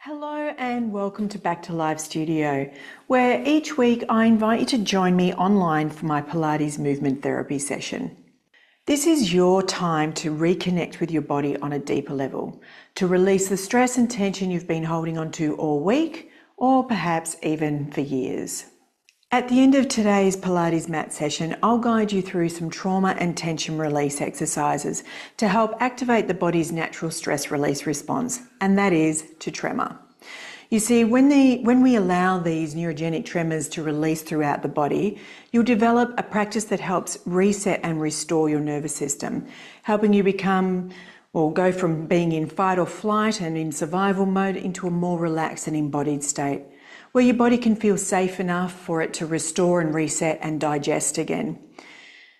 Hello and welcome to Back to Live Studio, where each week I invite you to join me online for my Pilates movement therapy session. This is your time to reconnect with your body on a deeper level, to release the stress and tension you've been holding onto all week, or perhaps even for years. At the end of today's Pilates mat session, I'll guide you through some trauma and tension release exercises to help activate the body's natural stress release response, and that is to tremor. You see, when we allow these neurogenic tremors to release throughout the body, you'll develop a practice that helps reset and restore your nervous system, helping you go from being in fight or flight and in survival mode into a more relaxed and embodied state, where your body can feel safe enough for it to restore and reset and digest again.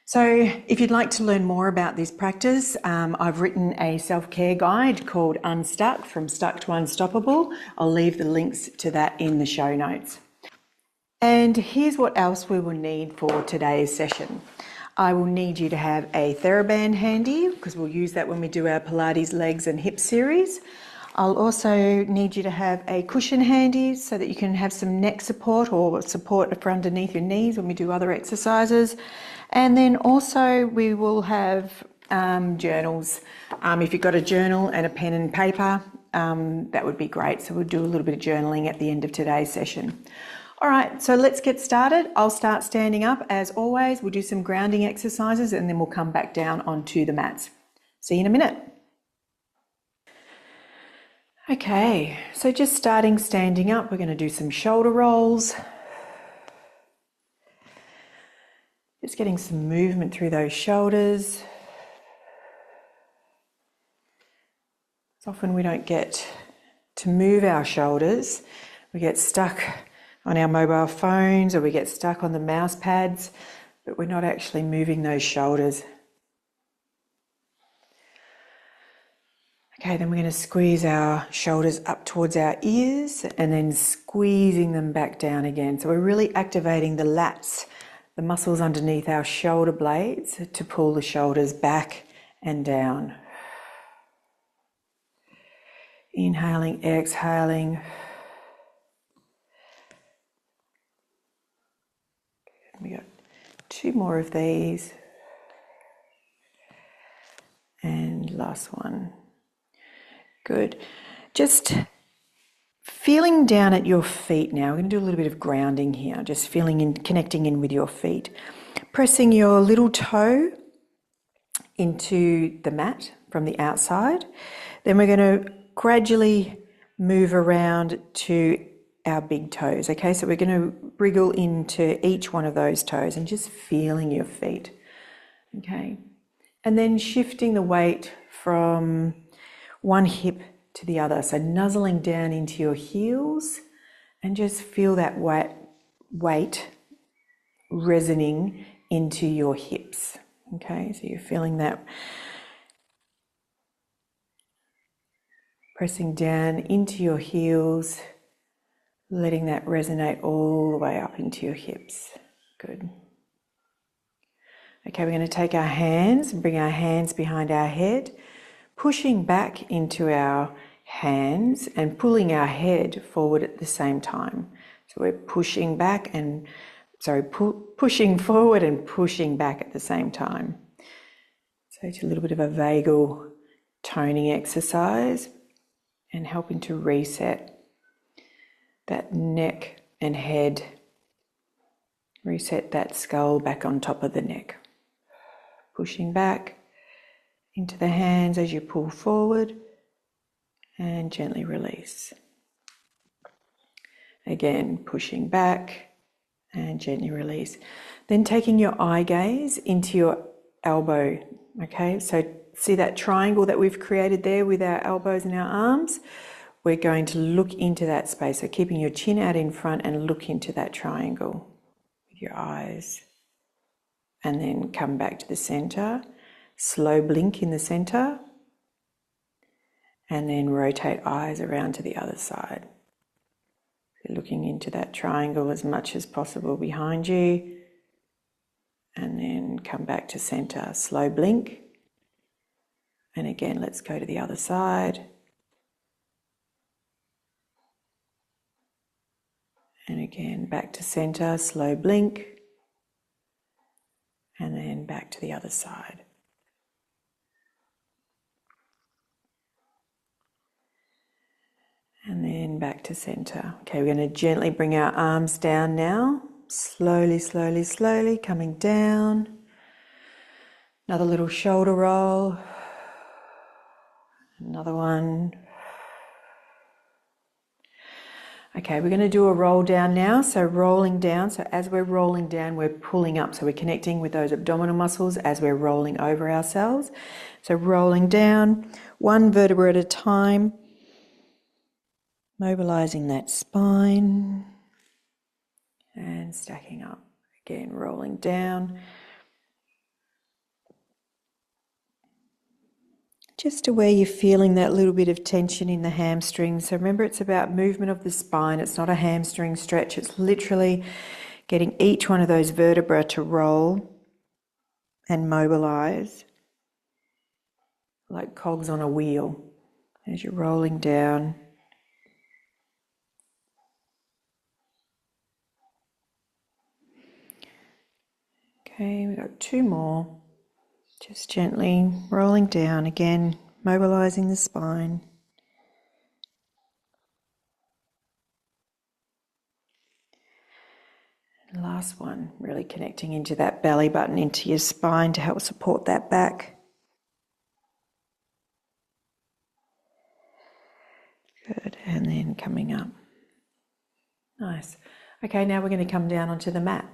So if you'd like to learn more about this practice, I've written a self-care guide called Unstuck, From Stuck to Unstoppable. I'll leave the links to that in the show notes. And here's what else we will need for today's session. I will need you to have a TheraBand handy, because we'll use that when we do our Pilates legs and hip series. I'll also need you to have a cushion handy so that you can have some neck support or support for underneath your knees when we do other exercises. And then also we will have journals. If you've got a journal and a pen and paper, that would be great. So we'll do a little bit of journaling at the end of today's session. All right, so let's get started. I'll start standing up as always. We'll do some grounding exercises and then we'll come back down onto the mats. See you in a minute. Okay, so just standing up, we're going to do some shoulder rolls. Just getting some movement through those shoulders. It's often we don't get to move our shoulders. We get stuck on our mobile phones or we get stuck on the mouse pads, but we're not actually moving those shoulders. Okay, then we're going to squeeze our shoulders up towards our ears and then squeezing them back down again. So we're really activating the lats, the muscles underneath our shoulder blades, to pull the shoulders back and down. Inhaling, exhaling. We got 2 more of these. And last one. Good. Just feeling down at your feet now. We're going to do a little bit of grounding here, just feeling in, connecting in with your feet. Pressing your little toe into the mat from the outside. Then we're going to gradually move around to our big toes. Okay, so we're going to wriggle into each one of those toes and just feeling your feet. Okay, and then shifting the weight from one hip to the other. So nuzzling down into your heels and just feel that weight resonating into your hips. Okay, so you're feeling that pressing down into your heels, letting that resonate all the way up into your hips. Good. Okay, we're going to take our hands and bring our hands behind our head, pushing back into our hands and pulling our head forward at the same time. So we're pushing back and, pushing forward and pushing back at the same time. So it's a little bit of a vagal toning exercise and helping to reset that neck and head, reset that skull back on top of the neck. Pushing back into the hands as you pull forward and gently release. Again, pushing back and gently release. Then taking your eye gaze into your elbow. Okay, so see that triangle that we've created there with our elbows and our arms? We're going to look into that space. So keeping your chin out in front and look into that triangle with your eyes. And then come back to the center. Slow blink in the center. And then rotate eyes around to the other side. Looking into that triangle as much as possible behind you. And then come back to center. Slow blink. And again, let's go to the other side. And again, back to center, slow blink. And then back to the other side. And then back to center. Okay, we're going to gently bring our arms down now. Slowly, slowly, slowly coming down. Another little shoulder roll. Another one. Okay, we're going to do a roll down now. So rolling down. So as we're rolling down, we're pulling up. So we're connecting with those abdominal muscles as we're rolling over ourselves. So rolling down, one vertebra at a time. Mobilizing that spine. And stacking up. Again, rolling down. Just to where you're feeling that little bit of tension in the hamstrings. So remember, it's about movement of the spine. It's not a hamstring stretch. It's literally getting each one of those vertebrae to roll and mobilize like cogs on a wheel as you're rolling down. Okay, we've got two more. Just gently rolling down again, mobilizing the spine. And last one, really connecting into that belly button, into your spine to help support that back. Good, and then coming up. Nice. Okay, now we're going to come down onto the mat.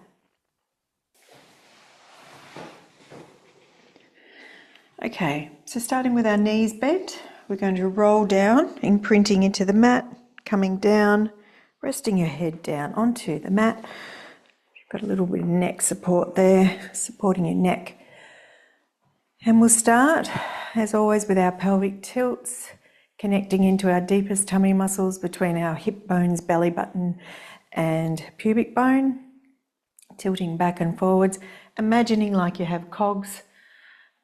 Okay, so starting with our knees bent, we're going to roll down, imprinting into the mat, coming down, resting your head down onto the mat. You've got a little bit of neck support there, supporting your neck. And we'll start, as always, with our pelvic tilts, connecting into our deepest tummy muscles between our hip bones, belly button, and pubic bone, tilting back and forwards, imagining like you have cogs,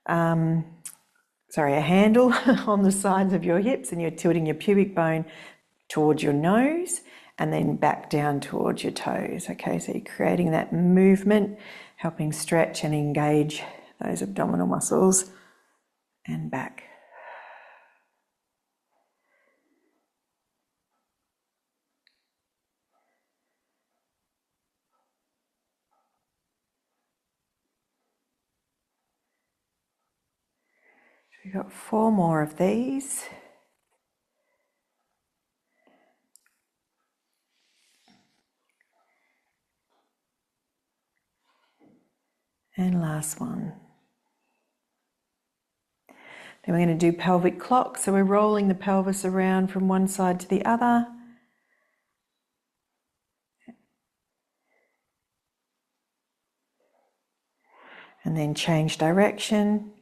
a handle on the sides of your hips, and you're tilting your pubic bone towards your nose and then back down towards your toes. Okay, so you're creating that movement, helping stretch and engage those abdominal muscles and back. We've got 4 more of these. And last one. Then we're going to do pelvic clock. So we're rolling the pelvis around from one side to the other. And then change direction.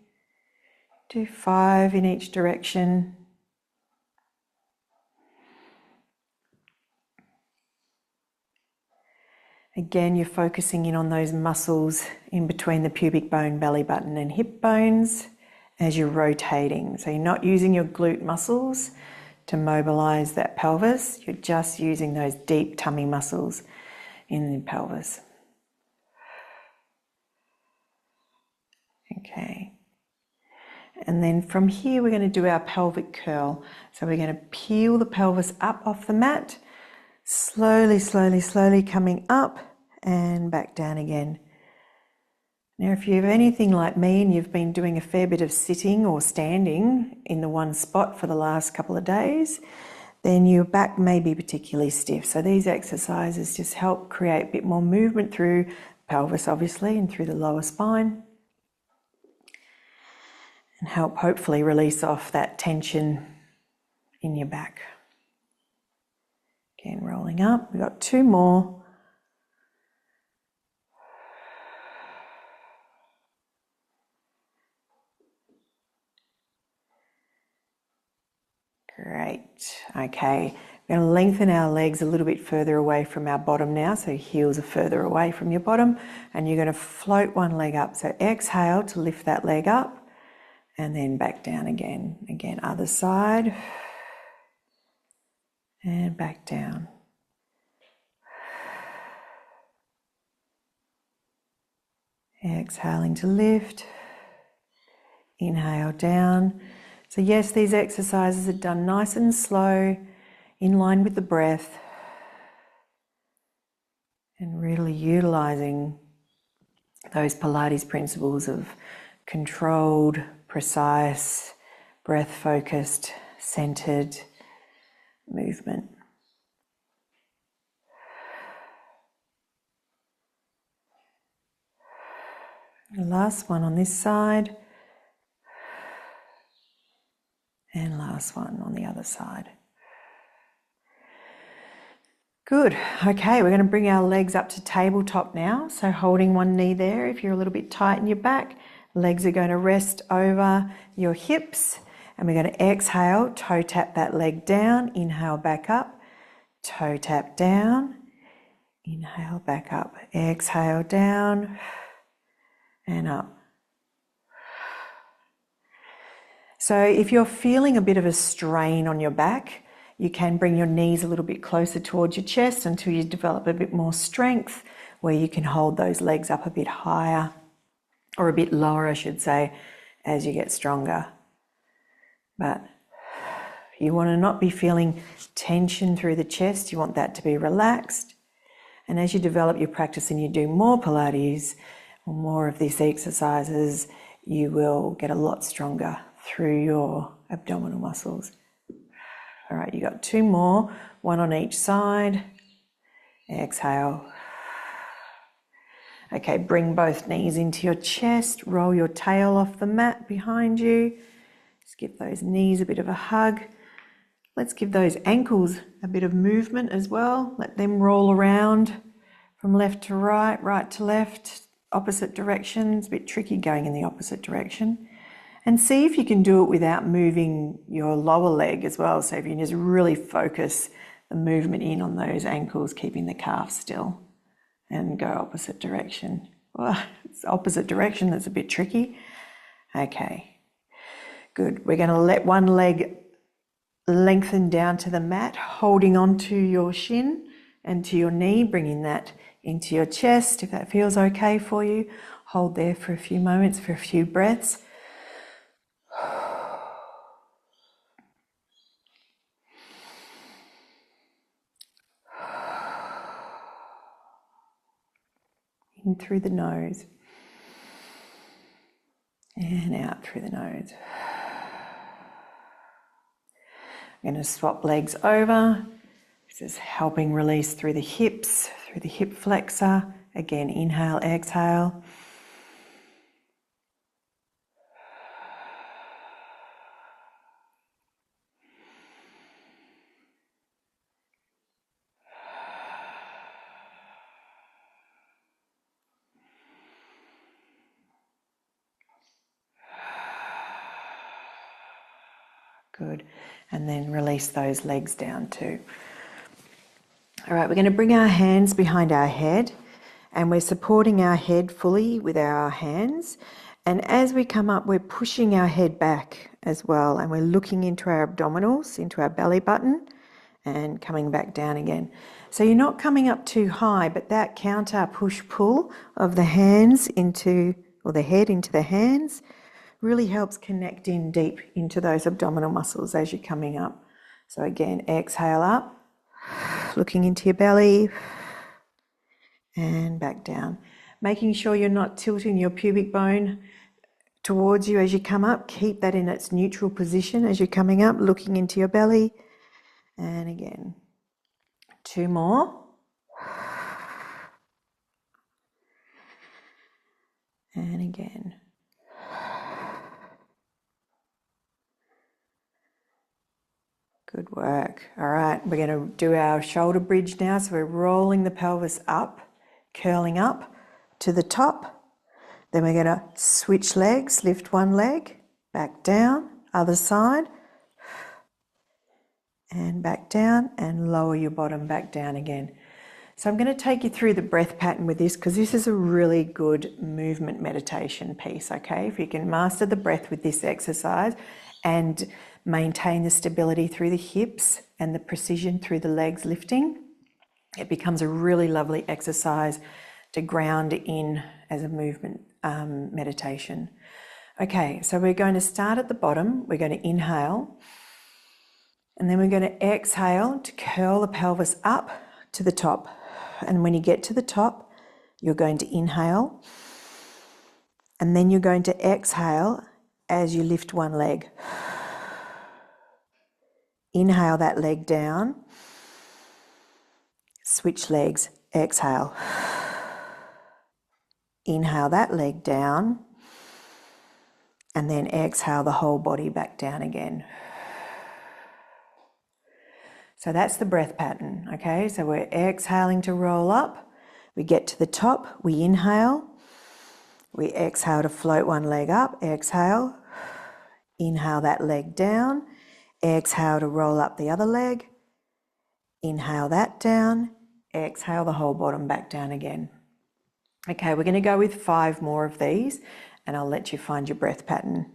Do 5 in each direction. Again, you're focusing in on those muscles in between the pubic bone, belly button, and hip bones as you're rotating. So you're not using your glute muscles to mobilize that pelvis. You're just using those deep tummy muscles in the pelvis. Okay. And then from here, we're going to do our pelvic curl. So we're going to peel the pelvis up off the mat, slowly, slowly, slowly coming up and back down again. Now, if you have anything like me and you've been doing a fair bit of sitting or standing in the one spot for the last couple of days, then your back may be particularly stiff. So these exercises just help create a bit more movement through the pelvis, obviously, and through the lower spine, and help hopefully release off that tension in your back. Again, rolling up. We've got 2 more. Great. Okay. We're going to lengthen our legs a little bit further away from our bottom now. So heels are further away from your bottom, and you're going to float one leg up. So exhale to lift that leg up. And then back down again. Again, other side. And back down. Exhaling to lift. Inhale down. So yes, these exercises are done nice and slow, in line with the breath, and really utilizing those Pilates principles of controlled, precise, breath-focused, centered movement. The last one on this side, and last one on the other side. Good. Okay, we're going to bring our legs up to tabletop now. So holding one knee there, if you're a little bit tight in your back, legs are going to rest over your hips, and we're going to exhale, toe tap that leg down, inhale back up, toe tap down, inhale back up, exhale down and up. So if you're feeling a bit of a strain on your back, you can bring your knees a little bit closer towards your chest until you develop a bit more strength, where you can hold those legs up a bit higher, or a bit lower, I should say, as you get stronger. But you want to not be feeling tension through the chest. You want that to be relaxed. And as you develop your practice and you do more Pilates or more of these exercises, you will get a lot stronger through your abdominal muscles. All right, you got two more, one on each side. Exhale. Okay, bring both knees into your chest, roll your tail off the mat behind you. Just give those knees a bit of a hug. Let's give those ankles a bit of movement as well. Let them roll around from left to right, right to left, opposite directions. A bit tricky going in the opposite direction. And see if you can do it without moving your lower leg as well. So if you can just really focus the movement in on those ankles, keeping the calf still, and go opposite direction. Well, it's opposite direction that's a bit tricky. Okay, good. We're going to let one leg lengthen down to the mat, holding onto your shin and to your knee, bringing that into your chest. If that feels okay for you, hold there for a few moments, for a few breaths. In through the nose and out through the nose. I'm going to swap legs over. This is helping release through the hips, through the hip flexor. Again, inhale, exhale. Good. And then release those legs down too. All right, we're going to bring our hands behind our head, and we're supporting our head fully with our hands. And as we come up, we're pushing our head back as well, and we're looking into our abdominals, into our belly button, and coming back down again. So you're not coming up too high, but that counter push-pull of the hands into, or the head into the hands, really helps connect in deep into those abdominal muscles as you're coming up. So again, exhale up, looking into your belly, and back down. Making sure you're not tilting your pubic bone towards you as you come up. Keep that in its neutral position as you're coming up, looking into your belly. And again, two more. And again. Good work. All right, we're going to do our shoulder bridge now. So we're rolling the pelvis up, curling up to the top. Then we're going to switch legs, lift one leg, back down, other side, and back down, and lower your bottom back down again. So I'm going to take you through the breath pattern with this, because this is a really good movement meditation piece, okay? If you can master the breath with this exercise and maintain the stability through the hips and the precision through the legs lifting, it becomes a really lovely exercise to ground in as a movement meditation. Okay, so we're going to start at the bottom. We're going to inhale, and then we're going to exhale to curl the pelvis up to the top. And when you get to the top, you're going to inhale, and then you're going to exhale as you lift one leg. Inhale that leg down, switch legs, exhale. Inhale that leg down, and then exhale the whole body back down again. So that's the breath pattern, okay? So we're exhaling to roll up. We get to the top, we inhale. We exhale to float one leg up, exhale. Inhale that leg down. Exhale to roll up the other leg. Inhale that down. Exhale the whole bottom back down again. Okay, we're going to go with 5 more of these, and I'll let you find your breath pattern.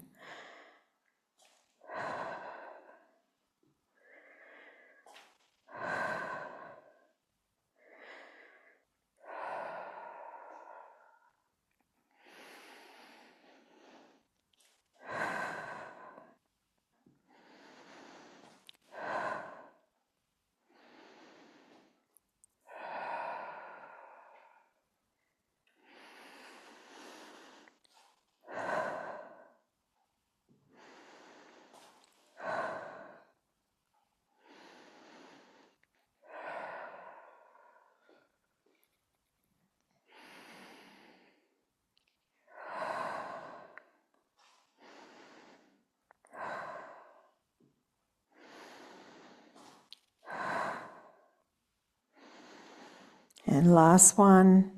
And last one.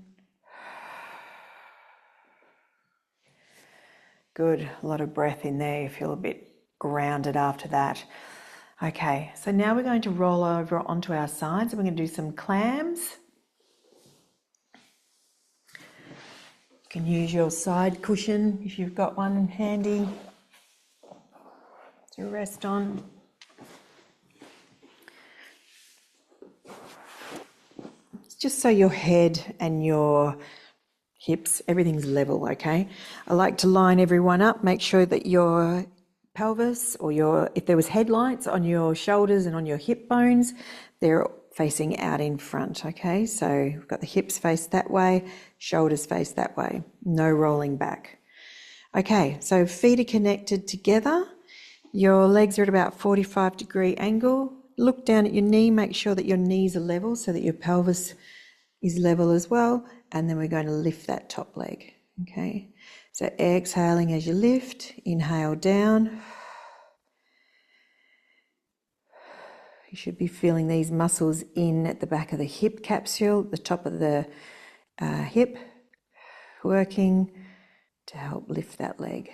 Good, a lot of breath in there. You feel a bit grounded after that. Okay, so now we're going to roll over onto our sides and we're going to do some clams. You can use your side cushion if you've got one handy to rest on. Just so your head and your hips, everything's level, okay? I like to line everyone up, make sure that your pelvis or if there was headlights on your shoulders and on your hip bones, they're facing out in front, okay? So we've got the hips face that way, shoulders face that way, no rolling back. Okay, so feet are connected together. Your legs are at about 45-degree angle. Look down at your knee, make sure that your knees are level so that your pelvis is level as well. And then we're going to lift that top leg, okay? So exhaling as you lift, inhale down. You should be feeling these muscles in at the back of the hip capsule, the top of the hip, working to help lift that leg.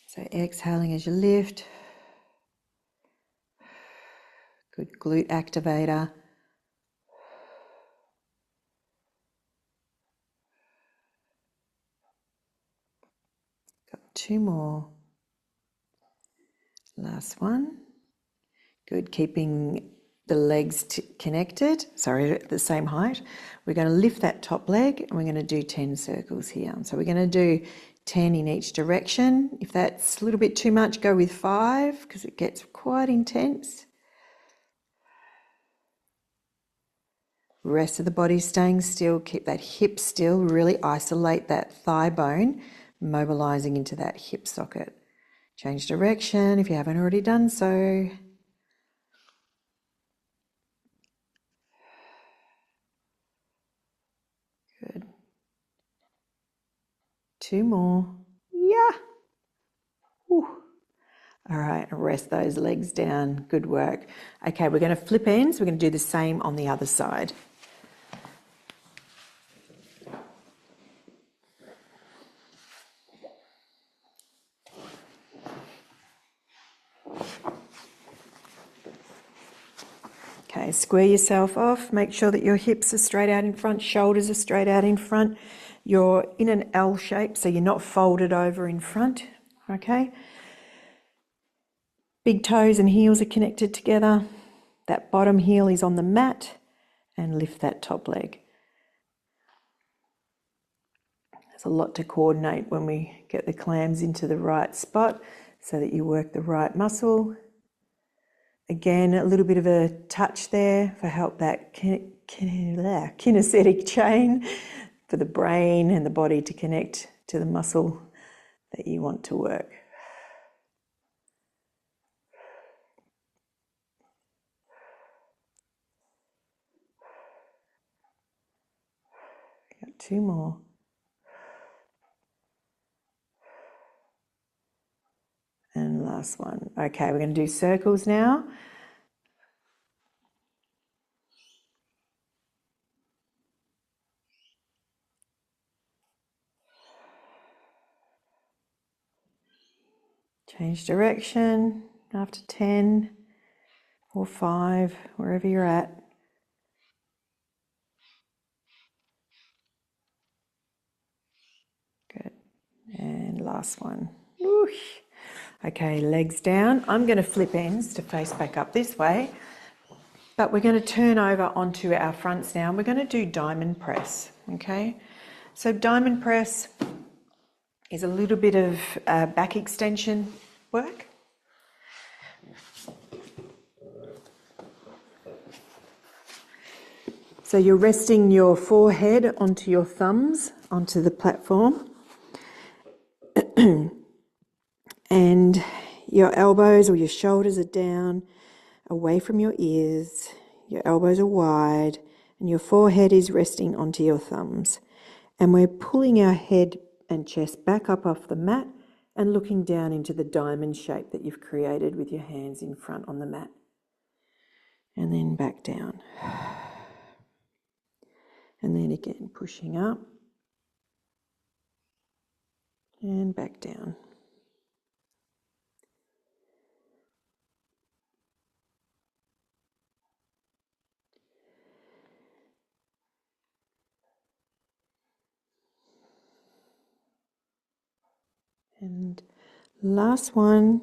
So exhaling as you lift. Good glute activator. Got 2 more. Last one. Good, keeping the legs connected, at the same height. We're going to lift that top leg and we're going to do 10 circles here. So we're going to do 10 in each direction. If that's a little bit too much, go with 5 because it gets quite intense. Rest of the body staying still, keep that hip still, really isolate that thigh bone, mobilizing into that hip socket. Change direction if you haven't already done so. Good. 2 more. Yeah. Whew. All right, rest those legs down. Good work. Okay, we're going to flip ends. We're going to do the same on the other side. Okay, square yourself off. Make sure that your hips are straight out in front, shoulders are straight out in front. You're in an L shape, so you're not folded over in front, okay? Big toes and heels are connected together. That bottom heel is on the mat, and lift that top leg. It's a lot to coordinate when we get the clams into the right spot so that you work the right muscle. Again, a little bit of a touch there for help that kinesthetic chain for the brain and the body to connect to the muscle that you want to work. Got 2 more. And last one. Okay, we're going to do circles now. Change direction after 10 or 5, wherever you're at. Good. And last one. Whoosh. Okay, legs down. I'm going to flip ends to face back up this way, but we're going to turn over onto our fronts now. We're going to do diamond press, okay? So diamond press is a little bit of back extension work. So you're resting your forehead onto your thumbs, onto the platform. And your elbows or your shoulders are down, away from your ears. Your elbows are wide, and your forehead is resting onto your thumbs. And we're pulling our head and chest back up off the mat and looking down into the diamond shape that you've created with your hands in front on the mat. And then back down. And then again, pushing up and back down. And last one.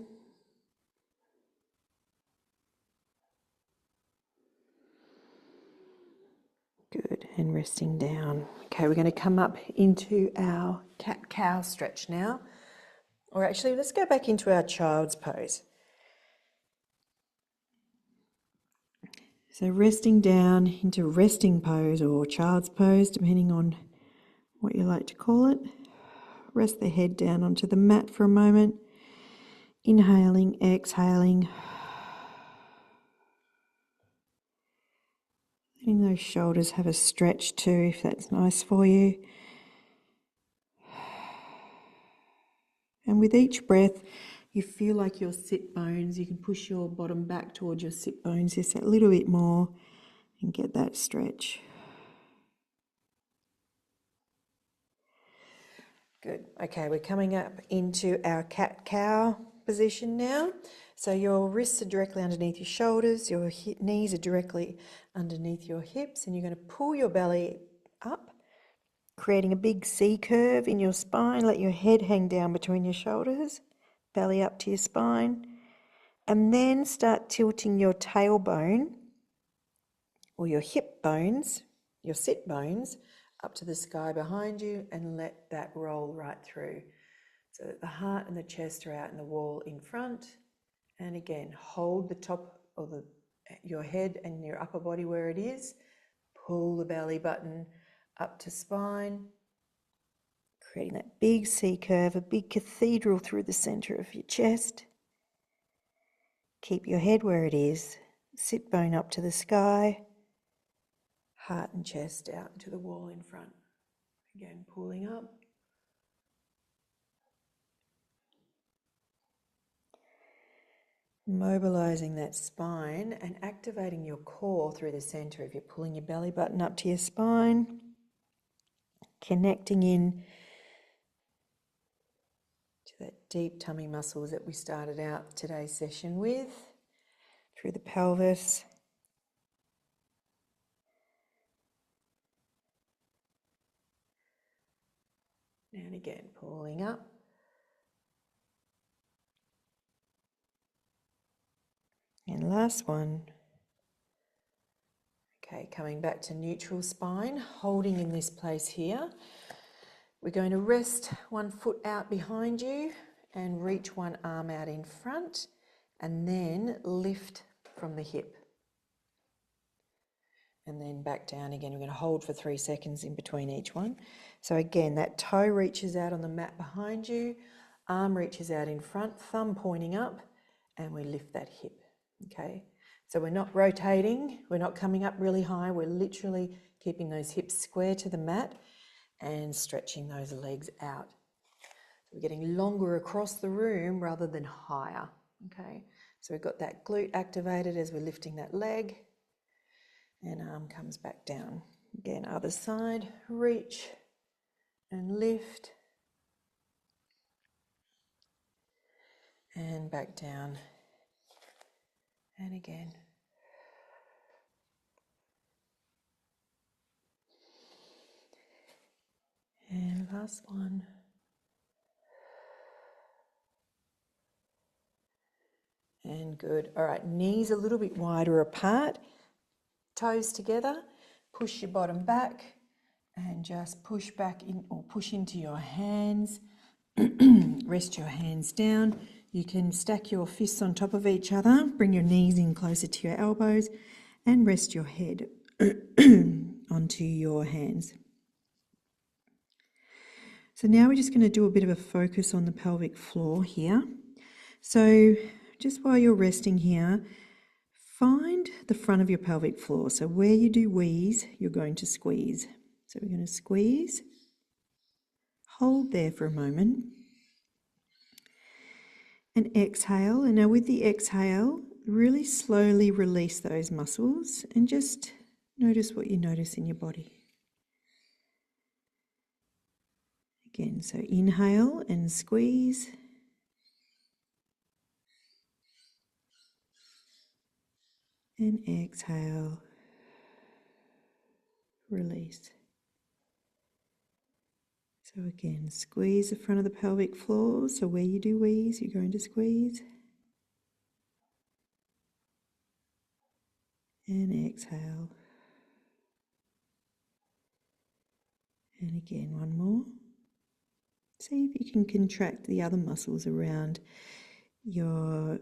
Good, and resting down. Okay, we're going to come up into our cat-cow stretch now. Or actually, let's go back into our child's pose. So resting down into resting pose or child's pose, depending on what you like to call it. Rest the head down onto the mat for a moment. Inhaling, exhaling. Letting those shoulders have a stretch too, if that's nice for you. And with each breath, you feel like your sit bones, you can push your bottom back towards your sit bones just a little bit more and get that stretch. Good. Okay, we're coming up into our cat-cow position now. So your wrists are directly underneath your shoulders, your knees are directly underneath your hips, and you're going to pull your belly up, creating a big C curve in your spine. Let your head hang down between your shoulders, belly up to your spine, and then start tilting your tailbone or your hip bones, your sit bones, up to the sky behind you, and let that roll right through so that the heart and the chest are out in the wall in front. And again, hold the top of your head and your upper body where it is. Pull the belly button up to spine, creating that big C curve, a big cathedral through the center of your chest. Keep your head where it is, sit bone up to the sky, heart and chest out into the wall in front. Again, pulling up. Mobilizing that spine and activating your core through the center. If you're pulling your belly button up to your spine, connecting in to that deep tummy muscles that we started out today's session with, through the pelvis. And again, pulling up. And last one. Okay, coming back to neutral spine, holding in this place here. We're going to rest one foot out behind you and reach one arm out in front, and then lift from the hip. And then back down again. We're going to hold for 3 seconds in between each one. So again, that toe reaches out on the mat behind you, arm reaches out in front, thumb pointing up, and we lift that hip, okay? So we're not rotating, we're not coming up really high, we're literally keeping those hips square to the mat and stretching those legs out. So we're getting longer across the room rather than higher, okay? So we've got that glute activated as we're lifting that leg, and arm comes back down. Again, other side, reach and lift, and back down, and again. And last one. And good. All right, knees a little bit wider apart, toes together, push your bottom back and just push back in or push into your hands. Rest your hands down. You can stack your fists on top of each other, bring your knees in closer to your elbows and rest your head onto your hands. So now we're just going to do a bit of a focus on the pelvic floor here. So just while you're resting here, find the front of your pelvic floor. So where you do wheeze, you're going to squeeze. So we're going to squeeze, hold there for a moment, and exhale. And now with the exhale, really slowly release those muscles and just notice what you notice in your body. Again, so inhale and squeeze. And exhale, release. So again, squeeze the front of the pelvic floor. So where you do wheeze, you're going to squeeze. And exhale. And again, one more. See if you can contract the other muscles around your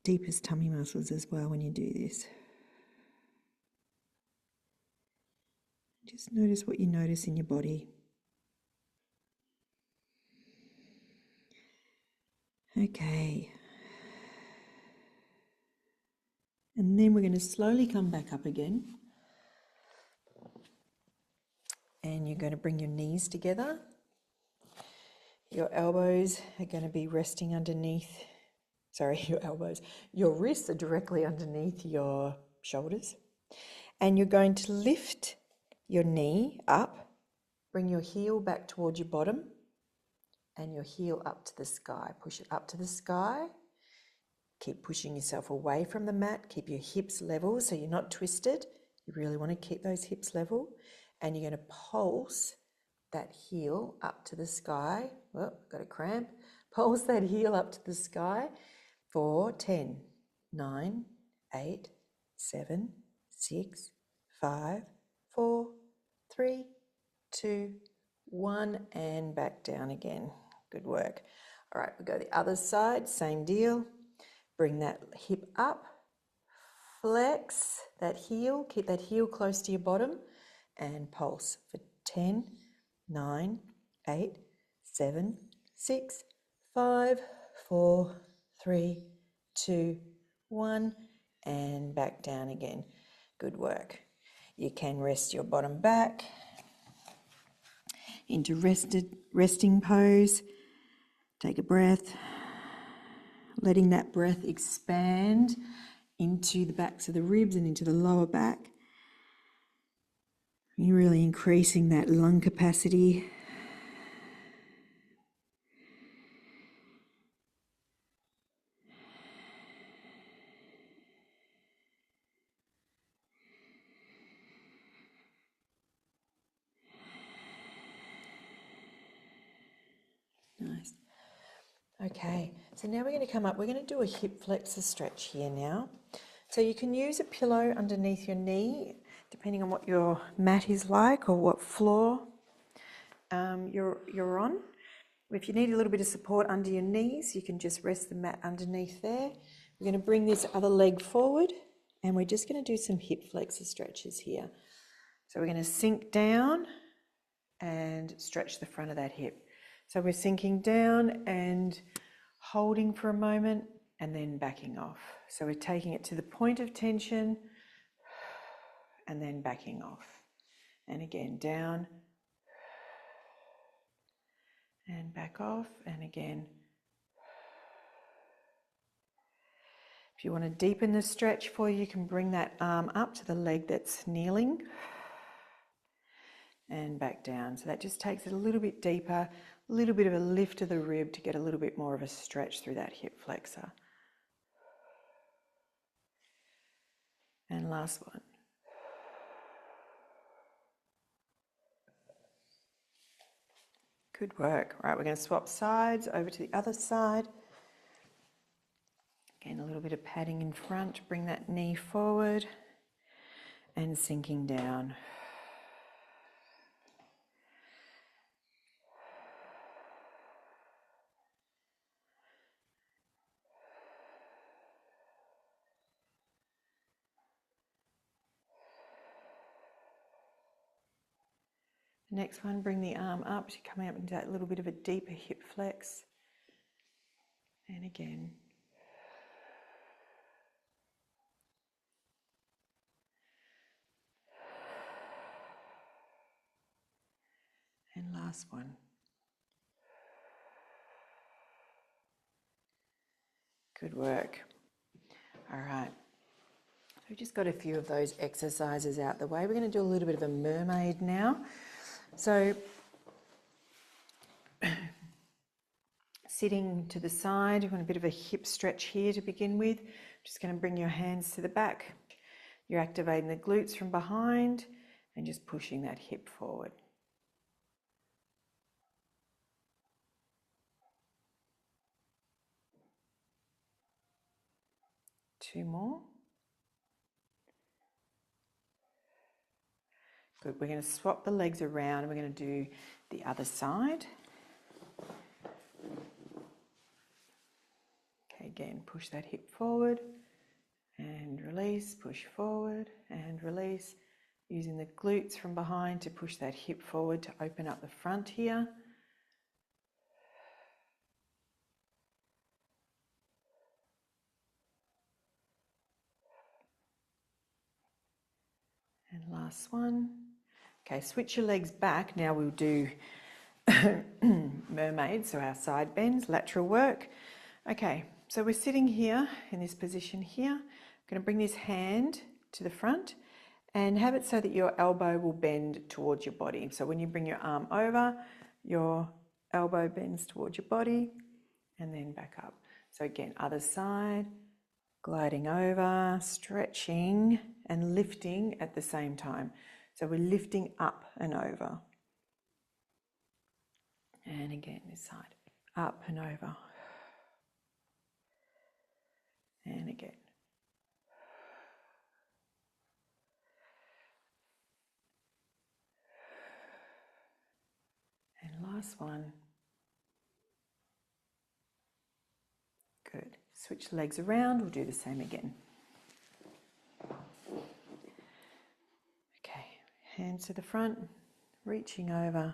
deepest tummy muscles as well when you do this. Just notice what you notice in your body. Okay. And then we're going to slowly come back up again. And you're going to bring your knees together. Your elbows are going to be resting underneath, your wrists are directly underneath your shoulders. And you're going to lift your knee up, bring your heel back towards your bottom, and your heel up to the sky. Push it up to the sky. Keep pushing yourself away from the mat. Keep your hips level so you're not twisted. You really want to keep those hips level. And you're going to pulse that heel up to the sky. Oh, got a cramp. Pulse that heel up to the sky for 10, 9, 8, 7, 6, 5, 4, 3, 2, 1, and back down again. Good work. All right, we'll go the other side, same deal. Bring that hip up, flex that heel, keep that heel close to your bottom, and pulse for 10, 9, 8, 7, 6, 5, 4, 3, 2, 1, and back down again. Good work. You can rest your bottom back into resting pose. Take a breath, letting that breath expand into the backs of the ribs and into the lower back. You're really increasing that lung capacity. Nice. Okay, so now we're going to come up. We're going to do a hip flexor stretch here now. So you can use a pillow underneath your knee, depending on what your mat is like or what floor. you're on. If you need a little bit of support under your knees, you can just rest the mat underneath there. We're going to bring this other leg forward and we're just going to do some hip flexor stretches here. So we're going to sink down and stretch the front of that hip. So we're sinking down and holding for a moment and then backing off. So we're taking it to the point of tension and then backing off. And again, down and back off, and again. If you want to deepen the stretch for you can bring that arm up to the leg that's kneeling and back down. So that just takes it a little bit deeper, a little bit of a lift of the rib to get a little bit more of a stretch through that hip flexor. And last one. Good work. All right, we're going to swap sides over to the other side. Again, a little bit of padding in front, bring that knee forward and sinking down. The next one, bring the arm up, so you're coming up into that little bit of a deeper hip flex. And again. And last one. Good work. All right. So we've just got a few of those exercises out the way. We're going to do a little bit of a mermaid now. So sitting to the side, you want a bit of a hip stretch here to begin with. Just going to bring your hands to the back. You're activating the glutes from behind and just pushing that hip forward. Two more. Good. We're going to swap the legs around and we're going to do the other side. Okay, again, push that hip forward and release, push forward and release. Using the glutes from behind to push that hip forward to open up the front here. And last one. Okay, switch your legs back. Now we'll do mermaid, so our side bends, lateral work. Okay, so we're sitting here in this position here. I'm going to bring this hand to the front and have it so that your elbow will bend towards your body. So when you bring your arm over, your elbow bends towards your body and then back up. So again, other side, gliding over, stretching and lifting at the same time. So we're lifting up and over. And again, this side, up and over. And again. And last one. Good. Switch the legs around, we'll do the same again. Okay, hands to the front, reaching over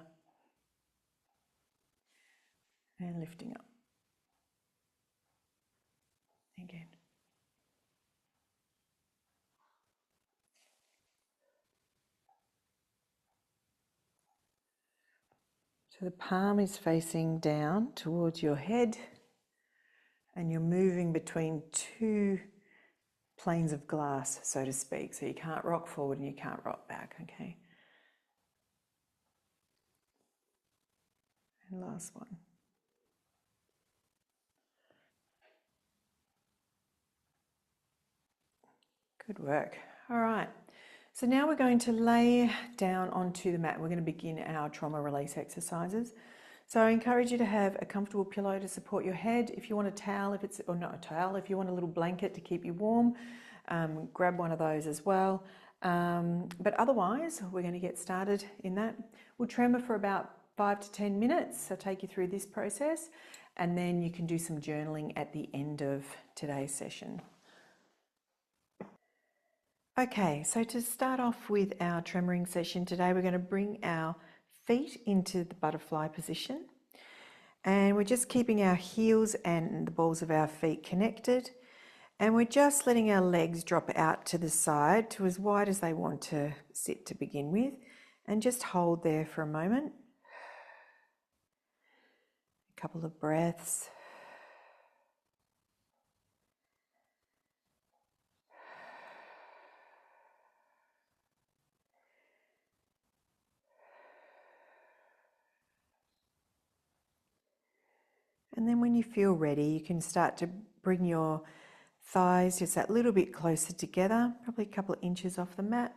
and lifting up. Again. So the palm is facing down towards your head and you're moving between two planes of glass, so to speak. So you can't rock forward and you can't rock back, okay? And last one. Good work. All right. So now we're going to lay down onto the mat. We're going to begin our trauma release exercises. So I encourage you to have a comfortable pillow to support your head. If you want a towel, or not a towel, if you want a little blanket to keep you warm, grab one of those as well. But otherwise, we're going to get started in that. We'll tremor for about 5 to 10 minutes. I'll take you through this process, and then you can do some journaling at the end of today's session. Okay, so to start off with our tremoring session today, we're going to bring our feet into the butterfly position, and we're just keeping our heels and the balls of our feet connected, and we're just letting our legs drop out to the side to as wide as they want to sit to begin with, and just hold there for a moment. A couple of breaths. And then when you feel ready, you can start to bring your thighs just that little bit closer together, probably a couple of inches off the mat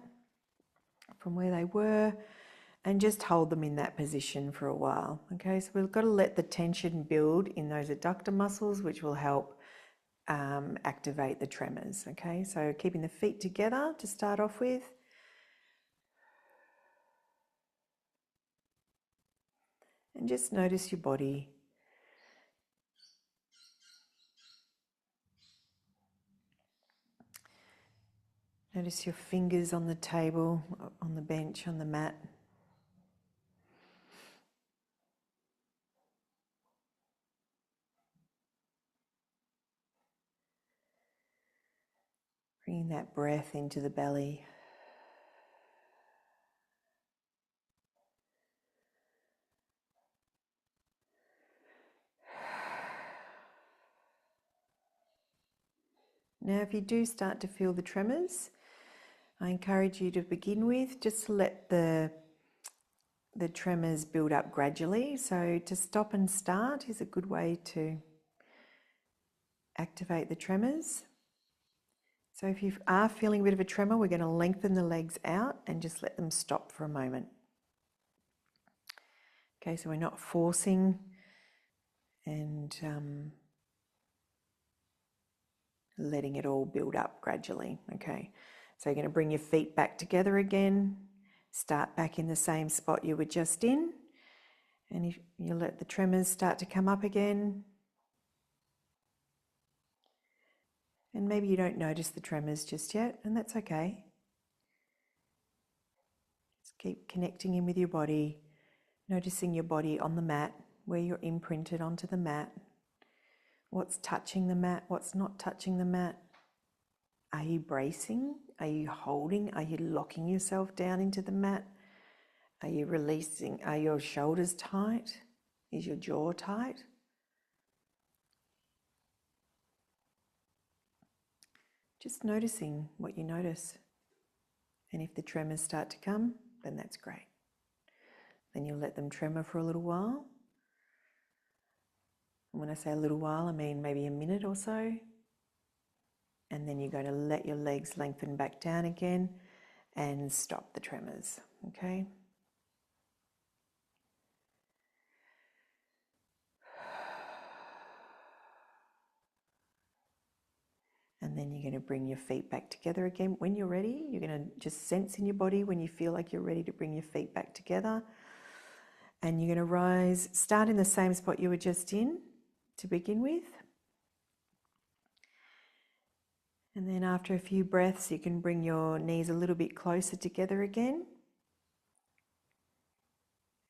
from where they were, and just hold them in that position for a while. Okay, so we've got to let the tension build in those adductor muscles, which will help activate the tremors. Okay, so keeping the feet together to start off with. And just notice your body. Notice your fingers on the table, on the bench, on the mat. Bringing that breath into the belly. Now, if you do start to feel the tremors, I encourage you to begin with just to let the tremors build up gradually. So to stop and start is a good way to activate the tremors. So if you are feeling a bit of a tremor, we're going to lengthen the legs out and just let them stop for a moment. Okay, so we're not forcing and letting it all build up gradually. Okay, so you're going to bring your feet back together again, start back in the same spot you were just in, and if you let the tremors start to come up again, and maybe you don't notice the tremors just yet, and that's okay. Just keep connecting in with your body, noticing your body on the mat, where you're imprinted onto the mat, what's touching the mat, what's not touching the mat. Are you bracing? Are you holding? Are you locking yourself down into the mat? Are you releasing? Are your shoulders tight? Is your jaw tight? Just noticing what you notice. And if the tremors start to come, then that's great. Then you'll let them tremor for a little while. And when I say a little while, I mean maybe a minute or so. And then you're going to let your legs lengthen back down again and stop the tremors, okay? And then you're going to bring your feet back together again. When you're ready, you're going to just sense in your body when you feel like you're ready to bring your feet back together. And you're going to rise, start in the same spot you were just in to begin with. And then after a few breaths, you can bring your knees a little bit closer together again.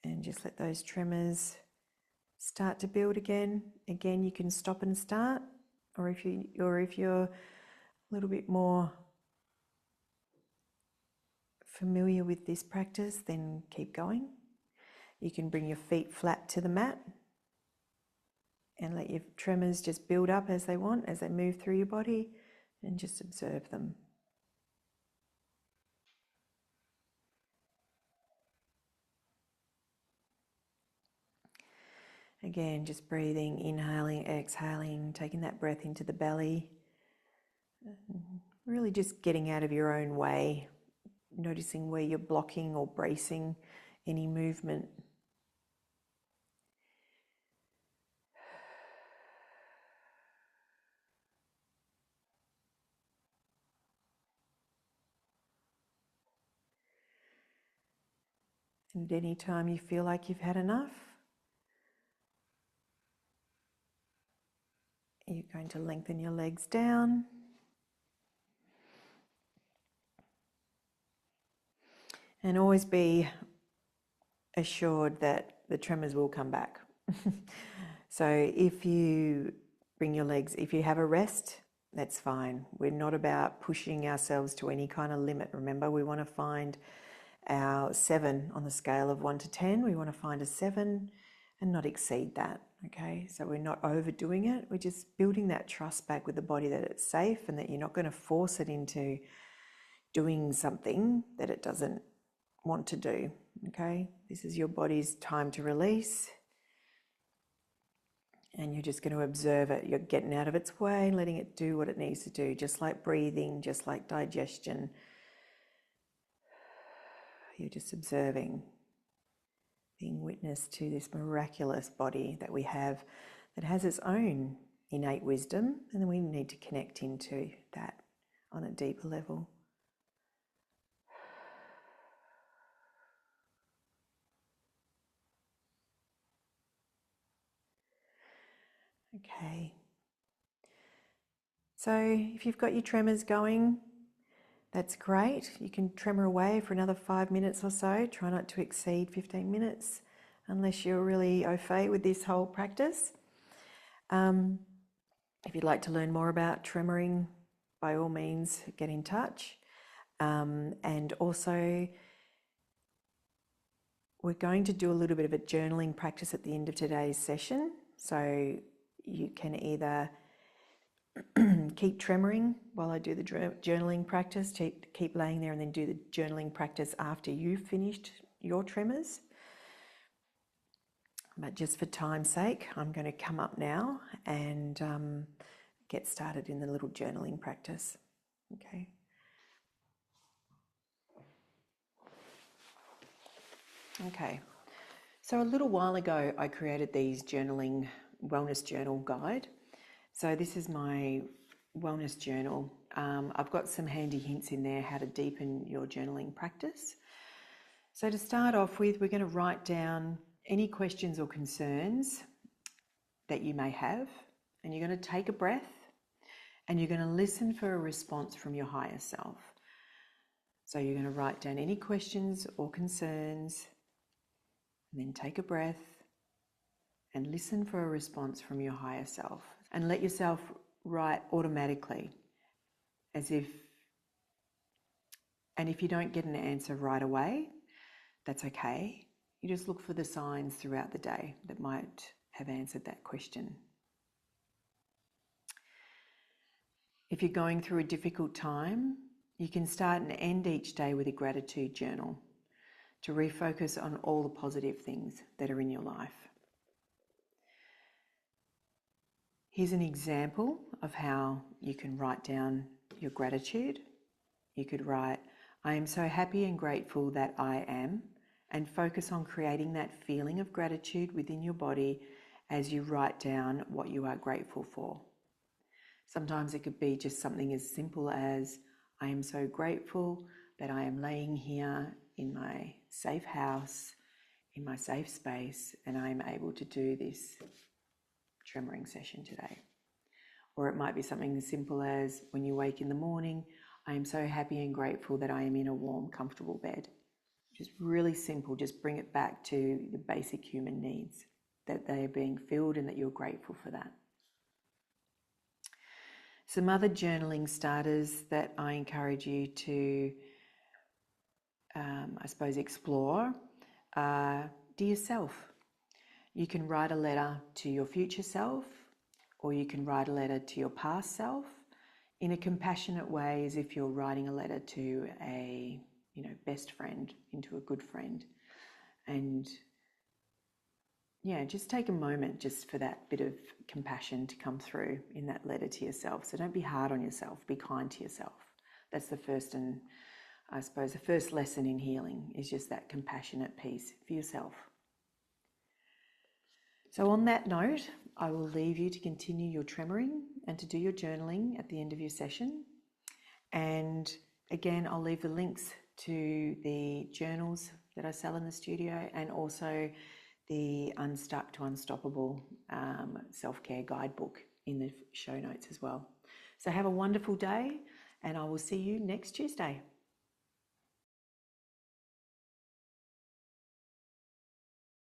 And just let those tremors start to build again. Again, you can stop and start, or if you're a little bit more familiar with this practice, then keep going. You can bring your feet flat to the mat and let your tremors just build up as they want, as they move through your body, and just observe them. Again, just breathing, inhaling, exhaling, taking that breath into the belly. Really just getting out of your own way, noticing where you're blocking or bracing any movement. And at any time you feel like you've had enough, you're going to lengthen your legs down. And always be assured that the tremors will come back. So if you bring your legs, if you have a rest, that's fine. We're not about pushing ourselves to any kind of limit. Remember, we want to find our 7 on the scale of 1 to 10. We want to find a 7 and not exceed that, okay? So we're not overdoing it. We're just building that trust back with the body that it's safe and that you're not going to force it into doing something that it doesn't want to do, okay? This is your body's time to release, and you're just going to observe it. You're getting out of its way and letting it do what it needs to do, just like breathing, just like digestion. You're just observing, being witness to this miraculous body that we have that has its own innate wisdom, and then we need to connect into that on a deeper level. Okay. So if you've got your tremors going, that's great. You can tremor away for another 5 minutes or so. Try not to exceed 15 minutes unless you're really au fait with this whole practice. If you'd like to learn more about tremoring, by all means, get in touch. And also, we're going to do a little bit of a journaling practice at the end of today's session. So you can either keep tremoring while I do the journaling practice, keep laying there and then do the journaling practice after you've finished your tremors. But just for time's sake, I'm going to come up now and get started in the little journaling practice. Okay. Okay. So a little while ago, I created these journaling wellness journal guide. So this is my wellness journal. I've got some handy hints in there how to deepen your journaling practice. So to start off with, we're going to write down any questions or concerns that you may have, and you're going to take a breath and you're going to listen for a response from your higher self. So you're going to write down any questions or concerns and then take a breath and listen for a response from your higher self, and let yourself write automatically as if, and if you don't get an answer right away, that's okay. You just look for the signs throughout the day that might have answered that question. If you're going through a difficult time, you can start and end each day with a gratitude journal to refocus on all the positive things that are in your life. Here's an example of how you can write down your gratitude. You could write, I am so happy and grateful that I am, and focus on creating that feeling of gratitude within your body as you write down what you are grateful for. Sometimes it could be just something as simple as, I am so grateful that I am laying here in my safe house, in my safe space, and I am able to do this tremoring session today. Or it might be something as simple as, when you wake in the morning, I am so happy and grateful that I am in a warm, comfortable bed. Just really simple, just bring it back to the basic human needs, that they are being filled and that you're grateful for that. Some other journaling starters that I encourage you to, explore are dear self. You can write a letter to your future self, or you can write a letter to your past self in a compassionate way, as if you're writing a letter to a best friend, into a good friend. And just take a moment just for that bit of compassion to come through in that letter to yourself. So don't be hard on yourself, be kind to yourself. That's the first, and I suppose the first lesson in healing is just that compassionate piece for yourself. So on that note, I will leave you to continue your tremoring and to do your journaling at the end of your session. And again, I'll leave the links to the journals that I sell in the studio, and also the Unstuck to Unstoppable self-care guidebook in the show notes as well. So have a wonderful day, and I will see you next Tuesday.